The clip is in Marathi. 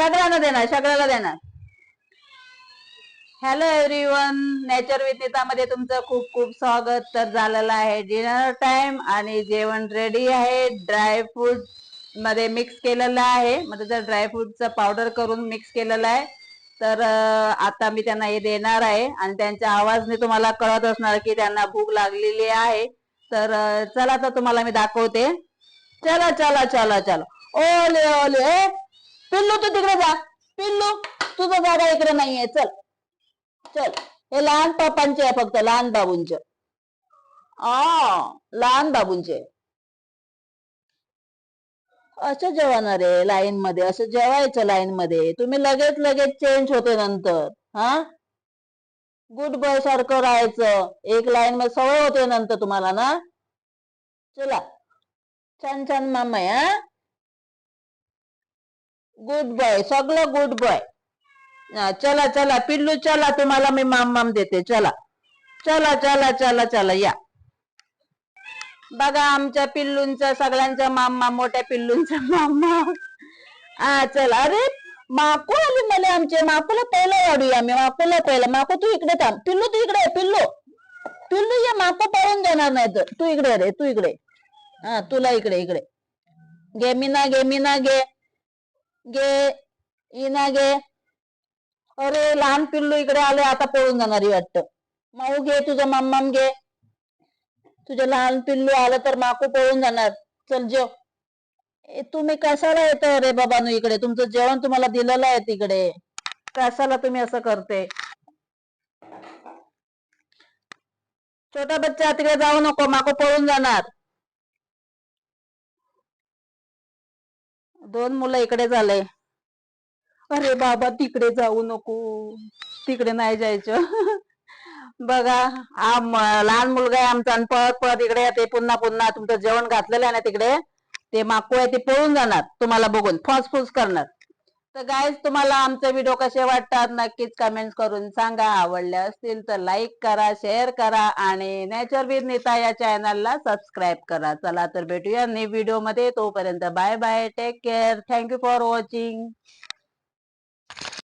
सगळ्यांना देणार, सगळ्याला देणार. Hello everyone, Nature with Neeta मध्ये तुमचं खूप खूप स्वागत. तर झालेलं आहे डिनर टाइम आणि जेवण रेडी आहे. ड्रायफ्रूट मध्ये मिक्स केलेलं आहे, म्हणजे जर ड्रायफ्रूटचं पावडर करून मिक्स केलेलं आहे. तर आता मी त्यांना हे देणार आहे आणि त्यांच्या आवाजने तुम्हाला कळत असणार की त्यांना भूक लागलेली आहे. तर चला तर तुम्हाला मी दाखवते. चला चला चला चला, ओले ओले. पिल्लू तू तिकडे जा. पिल्लू, तुझं जागा इकडे नाहीये. चल चल, हे लहान पप्पांचे आहे, फक्त लहान बाबूंचे. लहान बाबूंचे. असं जेवणार रे लाईन मध्ये, असं जेवायचं लाईन मध्ये. तुम्ही लगेच लगेच चेंज होते नंतर. हा, गुड बॉय सारखं राहायचं, एक लाईन मध्ये सवय होते नंतर तुम्हाला ना. चला, छान छान मामा आहे. हा, गुड बॉय, सगळं गुड बॉय. चला चला पिल्लू, चला तुम्हाला मी माम माम देते. चला चला चला चला चला, या बघा आमच्या पिल्लूंचा, सगळ्यांचा मामा, मोठ्या पिल्लूंचा मामा. चला. अरे माकू आली मला, आमचे माकूला पहिलं वाढूया आम्ही. माकूला पहिलं. माकू तू इकडे थांब. पिल्लू तू इकडे. पिल्लू, पिल्लू ये, माकू पळून देणार नाही तर. तू इकडे रे, तू इकडे. तुला इकडे इकडे घे. मीना घे, मीना घे, घे इना घे. अरे लहान पिल्लू इकडे आले, आता पळून जाणारी वाटतं. माऊ घे, तुझं मम्मम घे. तुझं लहान पिल्लू आलं तर माकू पळून जाणार. चल जेव. तुम्ही कशाला येतो रे बाबांनो इकडे? तुमचं जेवण तुम्हाला दिलेलं आहे तिकडे. कशाला तुम्ही असं करते? छोटा बच्चा तिकडे जाऊ नको, माकू पळून जाणार. दोन मुलं इकडे झाले. अरे बाबा तिकडे जाऊ नको, तिकडे नाही जायचं. बघा लहान मुलगा आहे आमचा, आणि पळत पळत इकडे ते पुन्हा पुन्हा तुमचं जेवण घातलेलं आहे ना तिकडे, ते माकू आहे ते पळून जाणार तुम्हाला बघून, फॉसफूस करणार. तर गाईज, तुम्हाला आमचे व्हिडिओ कसे वाटतात नक्कीच कमेंट करून सांगा. आवडले असतील तर लाईक करा, शेअर करा आणि नेचर विथ नीता या चॅनलला सबस्क्राईब करा. चला तर भेटूया न्यू व्हिडिओ मध्ये. तोपर्यंत bye bye, take care, thank you for watching.